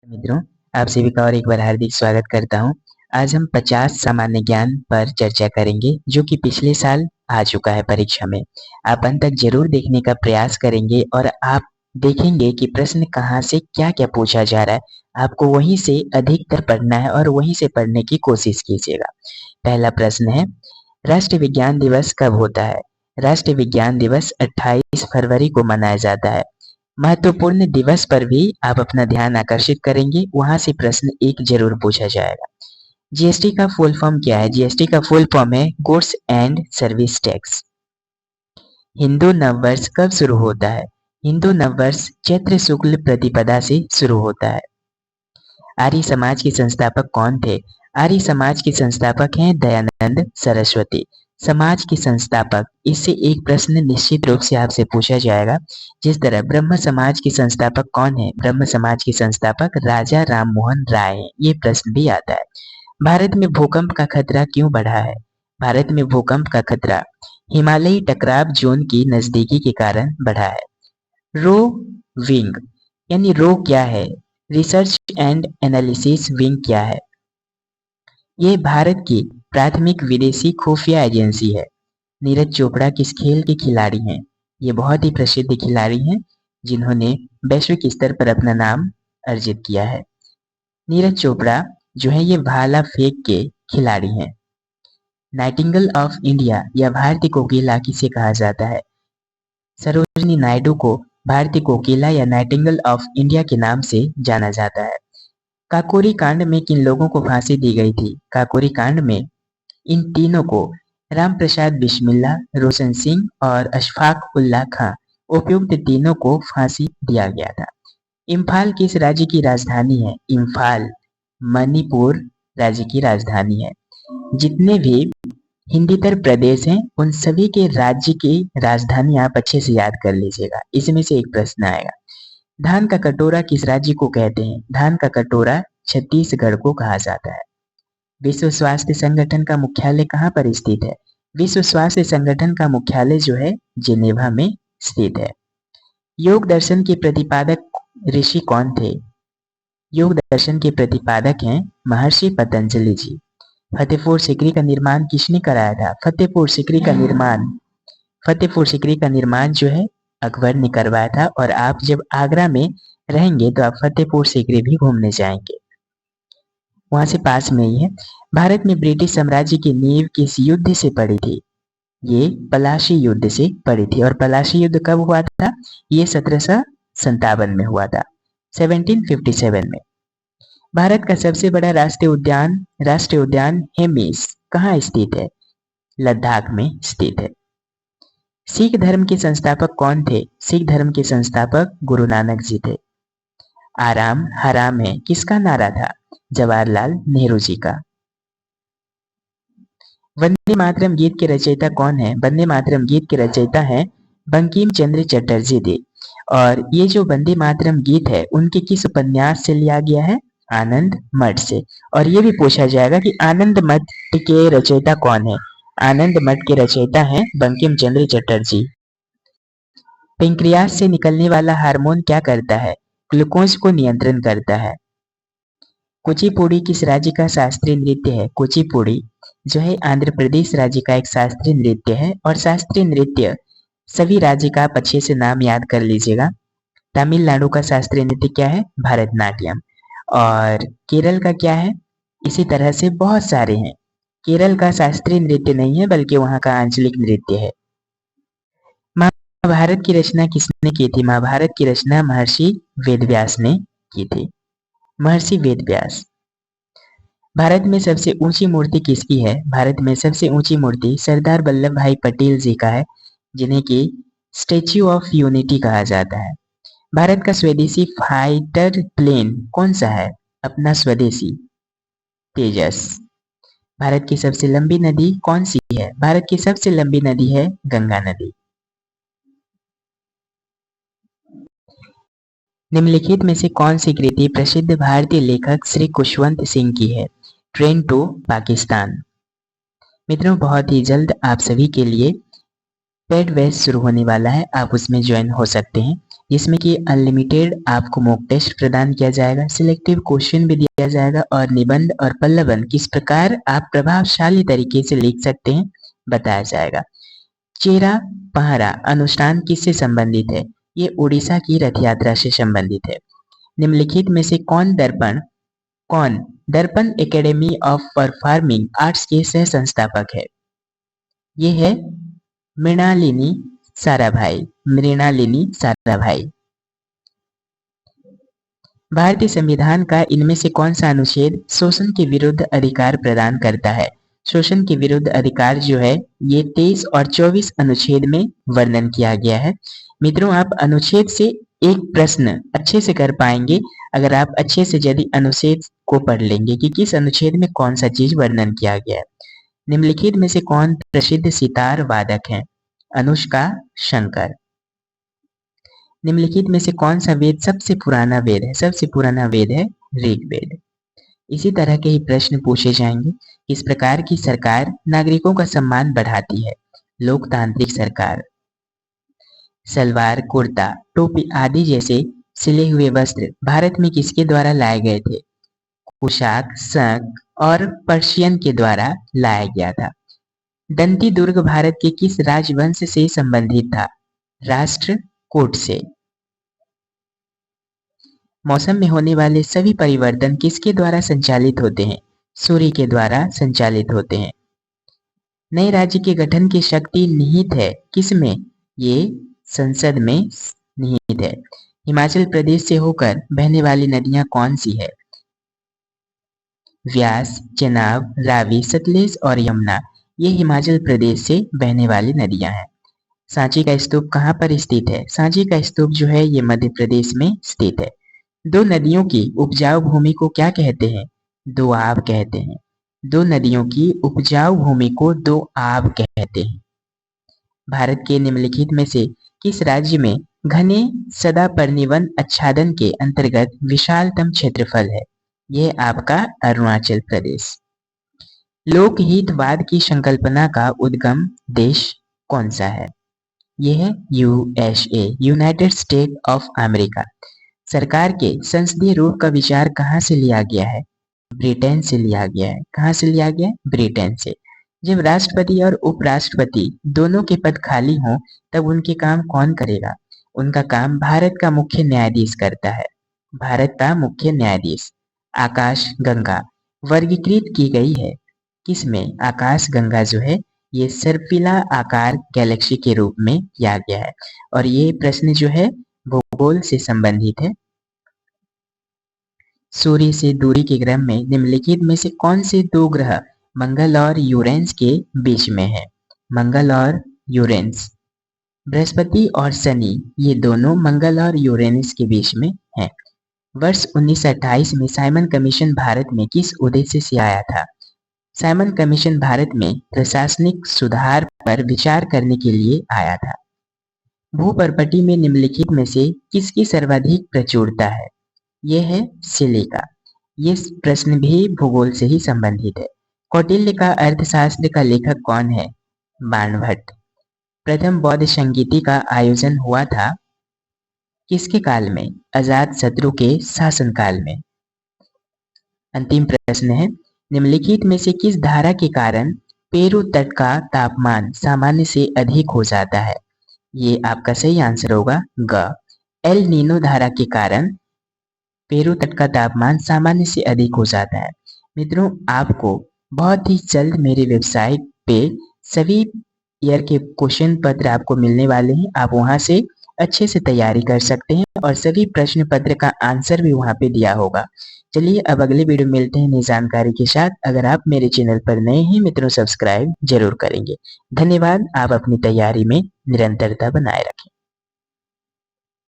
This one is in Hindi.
मित्रों, आप सभी का और एक बार हार्दिक स्वागत करता हूं। आज हम 50 सामान्य ज्ञान पर चर्चा करेंगे जो कि पिछले साल आ चुका है परीक्षा में। आप अंत तक जरूर देखने का प्रयास करेंगे और आप देखेंगे कि प्रश्न कहां से क्या-क्या पूछा जा रहा है। आपको वहीं से अधिकतर पढ़ना है और वहीं से पढ़ने की कोशिश कीजिएगा। पहला प्रश्न है, राष्ट्रीय विज्ञान दिवस कब होता है? राष्ट्रीय विज्ञान दिवस 28 फरवरी को मनाया जाता है। महत्वपूर्ण दिवस पर भी आप अपना ध्यान आकर्षित करेंगे, वहां से प्रश्न एक जरूर पूछा जाएगा। जीएसटी का फुल फॉर्म क्या है? जीएसटी का फुल फॉर्म है goods and service tax. Hindu नववर्ष कब शुरू होता है? हिंदू नववर्ष चैत्र शुक्ल प्रतिपदा से शुरू होता है। आर्य समाज के संस्थापक कौन थे? आर्य समाज के संस्थापक हैं दयानंद सरस्वती। समाज के संस्थापक, इससे एक प्रश्न निश्चित रूप से आपसे पूछा जाएगा। जिस तरह ब्रह्म समाज के संस्थापक कौन है? ब्रह्म समाज के संस्थापक राजा राममोहन राय हैं। ये प्रश्न भी आता है। भारत में भूकंप का खतरा क्यों बढ़ा है? भारत में भूकंप का खतरा हिमालयी टकराव जोन की नजदीकी के कारण बढ़ा है। रो विंग यानी रो क्या है? रिसर्च एंड एनालिसिस विंग क्या है? ये भारत की प्राथमिक विदेशी खुफिया एजेंसी है। नीरज चोपड़ा किस खेल के खिलाड़ी हैं? ये बहुत ही प्रसिद्ध खिलाड़ी हैं जिन्होंने वैश्विक स्तर पर अपना नाम अर्जित किया है। नीरज चोपड़ा जो है ये भाला फेंक के खिलाड़ी हैं। नाइटिंगेल ऑफ इंडिया या भारतीय कोकिला किसे कहा जाता है? सरोजिनी नायडू को भारतीय कोकिला या नाइटिंगेल ऑफ इंडिया के नाम से जाना जाता है। काकोरी कांड में किन लोगों को फांसी दी गई थी? काकोरी कांड में इन तीनों को राम प्रसाद बिस्मिल्ला, रोशन सिंह और अशफाक उल्लाह खां उपयुक्त तीनों को फांसी दिया गया था। इम्फाल किस राज्य की राजधानी है? इम्फाल मणिपुर राज्य की राजधानी है। जितने भी हिंदीतर प्रदेश हैं उन सभी के राज्य की राजधानी आप अच्छे से याद कर लीजिएगा। इसमें से एक प्रश्न आएगा। धान का कटोरा किस राज्य को कहते हैं? धान का कटोरा छत्तीसगढ़ को कहा जाता है। विश्व स्वास्थ्य संगठन का मुख्यालय कहाँ पर स्थित है? विश्व स्वास्थ्य संगठन का मुख्यालय जो है जिनेवा में स्थित है। योग दर्शन के प्रतिपादक ऋषि कौन थे? योग दर्शन के प्रतिपादक हैं महर्षि पतंजलि जी। फतेहपुर सीकरी का निर्माण किसने कराया था? फतेहपुर सीकरी का निर्माण जो है अकबर ने करवाया था। और आप जब आगरा में रहेंगे तो आप फतेहपुर सीकरी भी घूमने जाएंगे, वहां से पास में ही है। भारत में ब्रिटिश साम्राज्य की नींव किस युद्ध से पड़ी थी? ये पलाशी युद्ध से पड़ी थी। और पलाशी युद्ध कब हुआ था? ये 1757 में हुआ था, 1757 में। भारत का सबसे बड़ा राष्ट्रीय उद्यान हेमिस कहाँ स्थित है? लद्दाख में स्थित है। सिख धर्म के संस्थापक कौन थे? सिख धर्म के संस्थापक गुरु नानक जी थे। आराम हराम है किसका नारा था? जवाहरलाल नेहरू जी का। वंदे मातरम गीत के रचयिता कौन है? वंदे मातरम गीत के रचयिता हैं बंकिम चंद्र चटर्जी जी। और ये जो वंदे मातरम गीत है उनके किस उपन्यास से लिया गया है? आनंद मठ से। और ये भी पूछा जाएगा कि आनंद मठ के रचयिता कौन है? आनंद मठ के रचयिता हैं बंकिम चंद्र चटर्जी। पेंक्रियास से निकलने वाला हार्मोन क्या करता है? ग्लूकोज को नियंत्रण करता है। कुचिपुड़ी किस राज्य का शास्त्रीय नृत्य है? कुचिपुड़ी जो है आंध्र प्रदेश राज्य का एक शास्त्रीय नृत्य है। और शास्त्रीय नृत्य सभी राज्य का आप अच्छे से नाम याद कर लीजिएगा। तमिलनाडु का शास्त्रीय नृत्य क्या है? भरतनाट्यम। और केरल का क्या है? इसी तरह से बहुत सारे हैं। केरल का शास्त्रीय नृत्य नहीं है बल्कि वहां का आंचलिक नृत्य है। महाभारत की रचना किसने की थी? महाभारत की रचना महर्षि वेदव्यास ने की थी। महर्षि वेदव्यास। भारत में सबसे ऊंची मूर्ति किसकी है? भारत में सबसे ऊंची मूर्ति सरदार वल्लभ भाई पटेल जी का है, जिन्हें कि स्टेच्यू ऑफ यूनिटी कहा जाता है। भारत का स्वदेशी फाइटर प्लेन कौन सा है? अपना स्वदेशी तेजस। भारत की सबसे लंबी नदी कौन सी है? भारत की सबसे लंबी नदी है गंगा नदी। निम्नलिखित में से कौन सी कृति प्रसिद्ध भारतीय लेखक श्री खुशवंत सिंह की है? Train to Pakistan. मित्रों, बहुत ही जल्द आप सभी के लिए पेड बैच शुरू होने वाला है, आप उसमें ज्वाइन हो सकते हैं। जिसमें कि अनलिमिटेड आपको मॉक टेस्ट प्रदान किया जाएगा, सिलेक्टिव क्वेश्चन भी दिया जाएगा और निबंध और पल्लवन किस प्रकार आप प्रभावशाली तरीके से लिख सकते हैं बताया जाएगा। चेरा पहरा अनुष्ठान किससे संबंधित है? ये उड़ीसा की रथ यात्रा से संबंधित है। निम्नलिखित में से कौन दर्पण एकेडमी ऑफ परफॉर्मिंग आर्ट्स के सह संस्थापक है? ये है मृणालिनी साराभाई। भारतीय संविधान का इनमें से कौन सा अनुच्छेद शोषण के विरुद्ध अधिकार प्रदान करता है? शोषण के विरुद्ध अधिकार जो है ये 23 और 24 अनुच्छेद में वर्णन किया गया है। मित्रों, आप अनुच्छेद से एक प्रश्न अच्छे से कर पाएंगे अगर आप अच्छे से यदि अनुच्छेद को पढ़ लेंगे कि किस अनुच्छेद में कौन सा चीज वर्णन किया गया है। निम्नलिखित में से कौन प्रसिद्ध सितार वादक हैं? अनुष्का शंकर। निम्नलिखित में से कौन सा वेद सबसे पुराना वेद है? सबसे पुराना वेद है ऋग्वेद। इसी तरह के ही प्रश्न पूछे जाएंगे। किस प्रकार की सरकार नागरिकों का सम्मान बढ़ाती है? लोकतांत्रिक सरकार। सलवार, कुर्ता, टोपी आदि जैसे सिले हुए वस्त्र भारत में किसके द्वारा लाए गए थे? कुशाक, शक और पर्शियन के द्वारा लाया गया था। दंती दुर्ग भारत के किस राजवंश से संबंधित था? राष्ट्रकूट से। मौसम में होने वाले सभी परिवर्तन किसके द्वारा संचालित होते हैं? सूर्य के द्वारा संचालित होते हैं। नए राज्य के गठन की शक्ति निहित है किसमें? ये संसद में निहित है। हिमाचल प्रदेश से होकर बहने वाली नदियां कौन सी है? व्यास, चेनाब, रावी, सतलेज और यमुना ये हिमाचल प्रदेश से बहने वाली नदियां हैं। सांची का स्तूप कहाँ पर स्थित है? सांची का स्तूप जो है ये मध्य प्रदेश में स्थित है। दो नदियों की उपजाऊ भूमि को क्या कहते हैं? दोआब कहते हैं। दो नदियों की उपजाऊ भूमि को दोआब कहते हैं। भारत के निम्नलिखित में से किस राज्य में घने सदापर्णी वन आच्छादन के अंतर्गत विशालतम क्षेत्रफल है? यह आपका अरुणाचल प्रदेश। लोकहितवाद की संकल्पना का उद्गम देश कौन सा है? यह है USA, United state of America. सरकार के संसदीय रूप का विचार कहाँ से लिया गया है? ब्रिटेन से लिया गया है। कहाँ से लिया गया है? ब्रिटेन से। जब राष्ट्रपति और उपराष्ट्रपति दोनों के पद खाली हों तब उनके काम कौन करेगा? उनका काम भारत का मुख्य न्यायाधीश करता है। भारत का मुख्य न्यायाधीश। आकाश गंगा वर्गीकृत की गई है किसमें? आकाश गंगा जो है ये सर्पिला आकार गैलेक्सी के रूप में किया गया है और ये प्रश्न जो है भूगोल से संबंधित है। सूर्य से दूरी के क्रम में निम्नलिखित में से कौन से दो ग्रह मंगल और यूरेनस के बीच में है? मंगल और यूरेनस। बृहस्पति और शनि ये दोनों मंगल और यूरेनस के बीच में हैं। वर्ष 1928 में साइमन कमीशन भारत में किस उद्देश्य से आया था? साइमन कमीशन भारत में प्रशासनिक सुधार पर विचार करने के लिए आया था। भूपर्पटी में निम्नलिखित में से किसकी सर्वाधिक प्रचुरता है? यह है सिलिका। ये प्रश्न भी भूगोल से ही संबंधित है। कौटिल्य का अर्थशास्त्र का लेखक कौन है? बाणभट्ट। प्रथम बौद्ध संगीति का आयोजन हुआ था किसके काल में? अजात शत्रु के शासनकाल में। अंतिम प्रश्न है निम्नलिखित में से किस धारा के कारण पेरू तट का तापमान सामान्य से अधिक हो जाता है? ये आपका सही आंसर होगा ग। एल नीनो धारा के कारण पेरू तट का तापमान सामान्य से अधिक हो जाता है। मित्रों, आपको बहुत ही जल्द मेरी वेबसाइट पे सभी ईयर के क्वेश्चन पत्र आपको मिलने वाले हैं। आप वहां से अच्छे से तैयारी कर सकते हैं और सभी प्रश्न पत्र का आंसर भी वहां पे दिया होगा। चलिए अब अगले वीडियो मिलते हैं नई जानकारी के साथ। अगर आप मेरे चैनल पर नए हैं मित्रों, सब्सक्राइब जरूर करेंगे। धन्यवाद। आप अपनी तैयारी में निरंतरता बनाए रखें।